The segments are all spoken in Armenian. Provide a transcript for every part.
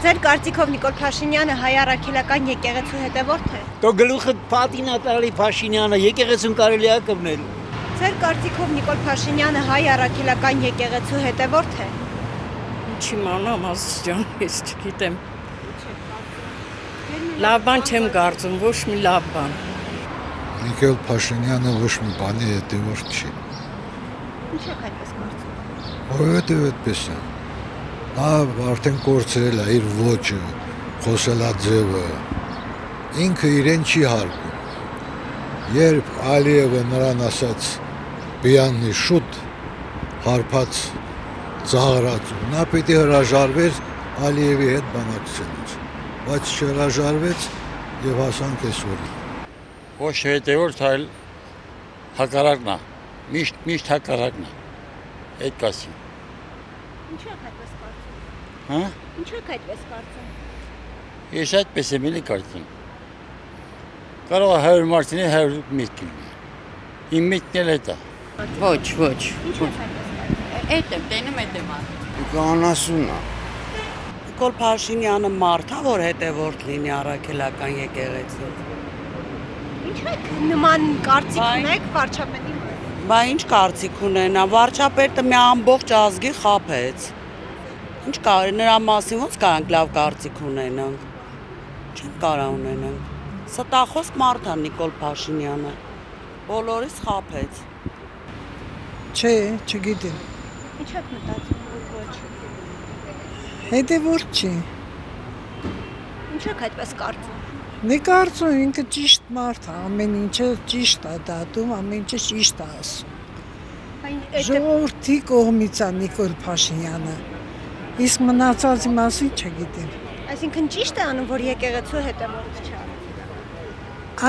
Ձեր կարծիքով Նիկոլ Փաշինյանը հայ առաքելական եկեղեցու հետևորդ է։ Դո գլուխը պատին ա տալի Փաշինյանը, եկեղեցուն կարելի է կպնել։ Ձեր կարծիքով Նիկոլ Փաշինյանը հայ առաքելական եկեղեցու հետևորդ է։ Ինչ իմանամ, Աստծո ջան, ես չգիտեմ։ Լավ բան չեմ կարծում, ոչ մի լավ բան։ Նիկոլ Փաշինյանը ոչ մի բանի հետևորդ չի։ Ինչ եք այդպես կարծում։ Որովհետև այդպես է։ Նա արդեն կորցրել է իր ոճը, խոսելաձևը, ինքը իրեն չի հարգում։ Երբ Ալիևը նրան ասաց բիաննի շուտ հարբած ծաղրած, նա պիտի հրաժարվեր Ալիևի հետ բանակցելուց, բայց չհրաժարվեց եւ հասանք այսօր։ Ոչ հետևորդ այլ հակառակն է, միշտ հակառակն է, այդ կասին։ Ինչ եք այդպես կարծում։ Հա? Ինչ եք այդպես կարծում։ Ես այդպես եմ էլի կարծում։ Կարող է 100 մարդինի 100 միտք լինի։ Իմ միտքն էլ էդ է։ Ոչ։ Ինչ եք այդպես կարծում։ Էդ եմ, տենում էդ եմ անում։ Կանասուն է։ Նիկոլ Փաշինյանը մարդ է, որ հետևորդ լինի առաքելական եկեղեցու։ Ինչ եք նման կարծիք ունեք վարչապետի մասին։ Բա ինչ կարծիք ունենա, վարչապետը մի ամբողջ ազգի խաբեց։ Ինչ կար, նրա մասին ոնց կարանք լավ կարծիք ունենանք։ Չենք կարա ունենանք։ Ստախոս մարդ է Նիկոլ Փաշինյանը։ Բոլորիս խաբեց։ Չէ, չգիտեմ։ Ինչ եք մտածում, որ ոչ։ Հետևորդ չի։ Ինչ եք այդպես կարծում։ Նկարծում ինքը ճիշտ մարդ է, ամեն ինչը ճիշտ է դատում, ամեն ինչը ճիշտ է ասում։ Ժողովրդի կողմից է Նիկոլ Փաշինյանը։ Իսկ մնացածի մասին չգիտեմ։ Այսինքն ճիշտ է անում, որ եկեղեցու հետևորդ չէ։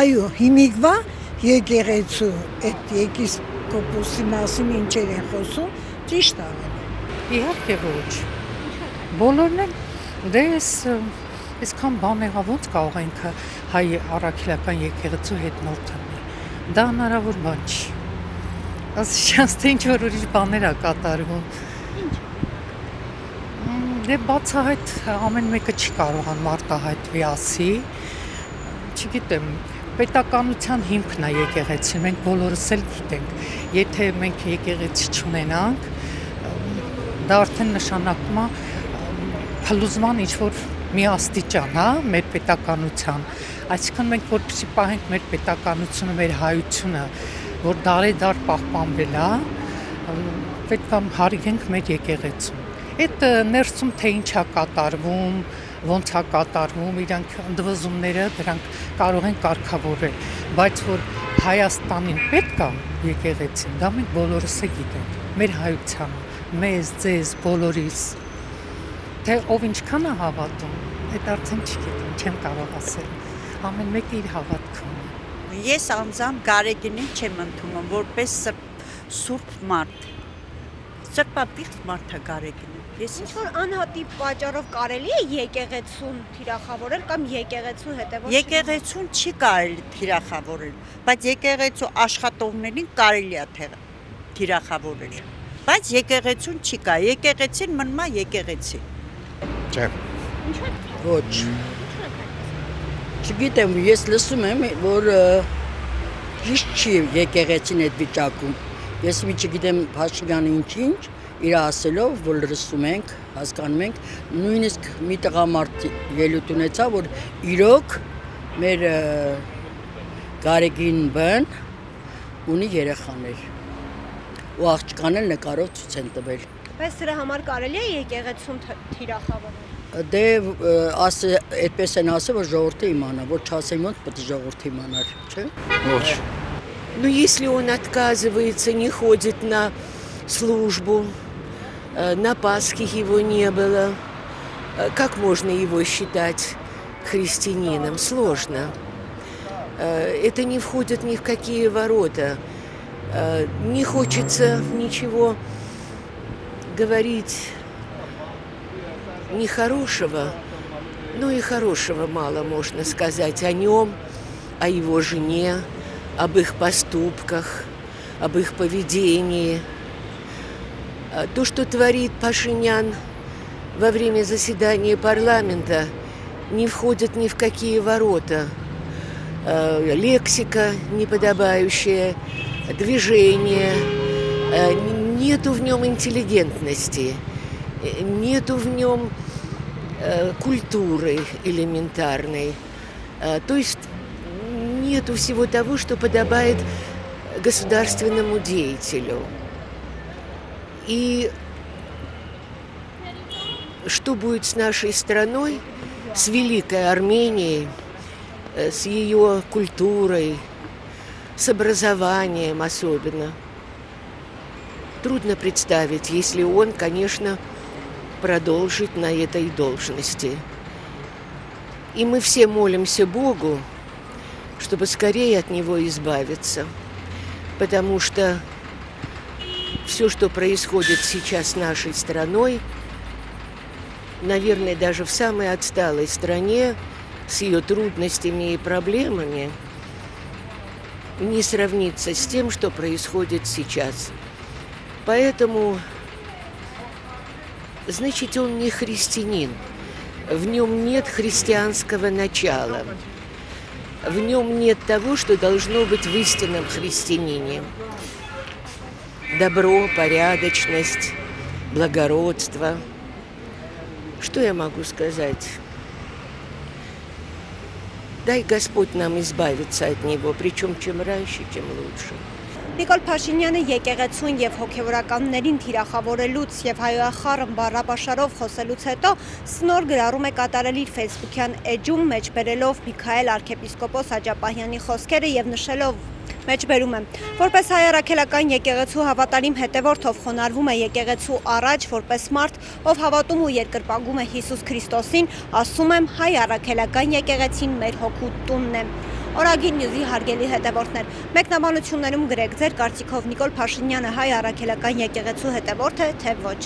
Այո, հիմիկվա եկեղեցու այդ եպիսկոպոսի մասին ինչեր են խոսում, ճիշտ է անում։ Իհարկե ոչ։ Բոլորն են դες Այսքան բան եղավ, ոնց կարող ենք հայ առաքելական եկեղեցու հետ նորթանալ։ Դա հնարավոր բան չի։ Ասես թե ինչ որ ուրիշ բաներ ա կատարվում։ Դե բացահայտ ամեն մեկը չի կարողանում արտահայտվի ասի։ Չգիտեմ, պետականության հիմքն է եկեղեցին, մենք բոլորս էլ գիտենք։ Եթե մենք եկեղեցի չունենանք, դա արդեն նշանակում է փլուզման ինչ որ մի աստիճան, հա, մեր պետականության, այսինքն մենք որպեսզի պահենք մեր պետականությունը, մեր հայությունը, որ դարեդար պահպանվել է, պետք է հարգենք մեր եկեղեցուն։ Այդ ներսում թե ինչ է կատարվում, ոնց է կատարվում, իրանք ընդվզումները դրանք կարող են կարգավորել, բայց որ Հայաստանին պետք է եկեղեցին, դա մենք բոլորս է գիտենք, մեր հայությանը, մեզ, ձեզ, բոլորիս։ Թե ով ինչքան է հավատում, այդ արդեն չգիտեմ, չեմ կարող ասել։ Ամեն մեկը իր հավատքը ունի։ Ես անձամբ Գարեգինին չեմ ընդունում, որպես սուրբ մարդ։ Սրբապիղծ մարդ է Գարեգինը։ Ես Ինչ որ անհատի պատճառով կարելի է եկեղեցուն թիրախավորել կամ եկեղեցու հետևորդ։ եկեղեցուն չի կարելի թիրախավորել, բայց եկեղեցու աշխատողներին կարելի է թիրախավորել։ Բայց եկեղեցուն չի կա, եկեղեցին մնում է եկեղեցի։ Չէ։ Ոչ։ Չգիտեմ, ես լսում եմ, որ ճիշտ չի եկեղեցին այդ վիճակում։ Ես մի չգիտեմ Փաշինյանը ինչ, իր ասելով, որ լսում ենք, հասկանում ենք, նույնիսկ մի տղամարդ ելույթ ունեցավ, որ իրոք մեր Գարեգին բն ունի երեխաներ։ Ու աղջկան էլ նկարով ցույց են տվել։ Բայց դրա համար կարելի է եկեղեցուն թիրախավորել։ Դե այդպես են ասել, որ ժողովուրդը իմանա, որ չասեն ոնց պետք է ժողովուրդը իմանար, չէ՞։ Ոչ։ Но если он отказывается, не ходит на службу, на Пасхе его не было, как можно его считать христианином? Сложно. Это не входит ни в какие ворота. Не хочется ничего говорить нехорошего, но и хорошего мало можно сказать о нем, о его жене, об их поступках, об их поведении. То, что творит Пашинян, во время заседания парламента не входят ни в какие ворота. Лексика неподобающая, движение, нету в нем интеллигентности, нету в нем культуры элементарной, то есть нету всего того, что подобает государственному деятелю. И что будет с нашей страной, с великой Арменией, с ее культурой, с образованием особенно, трудно представить, если он, конечно, продолжит на этой должности. И мы все молимся Богу, чтобы скорее от него избавиться, потому что все, что происходит сейчас с нашей страной, наверное, даже в самой отсталой стране, с ее трудностями и проблемами, не сравнится с тем, что происходит сейчас. Поэтому, значит, он не христианин. В нем нет христианского начала. В нем нет того, что должно быть в истинном христианине. Добро, порядочность, благородство. Что я могу сказать? Дай Господь нам избавиться от него, причем чем раньше, тем лучше. Նիկոլ Փաշինյանը եկեղեցուն եւ հոգեվորականներին թիրախավորելուց եւ հայոյախառն բառապաշարով խոսելուց հետո սնոր գրառում է կատարել իր Facebook-յան էջում մեջբերելով Միքայել arczepiskopos Աջապահյանի խոսքերը եւ նշելով մեջբերում է որպես հայ առաքելական եկեղեցու հավատարիմ հետևորդ ով խոնարհվում է եկեղեցու առաջ որպես մարդ ով հավատում ու երկրպագում է Հիսուս Քրիստոսին ասում եմ հայ առաքելական եկեղեցին մեր հոգու տունն է Օրագին նյուզի հարգելի հետևորդներ, մեկնաբանություններում գրեք ձեր կարծիքով Նիկոլ Փաշինյանը հայ առաքելական եկեղեցու հետևորդ է, թե ոչ։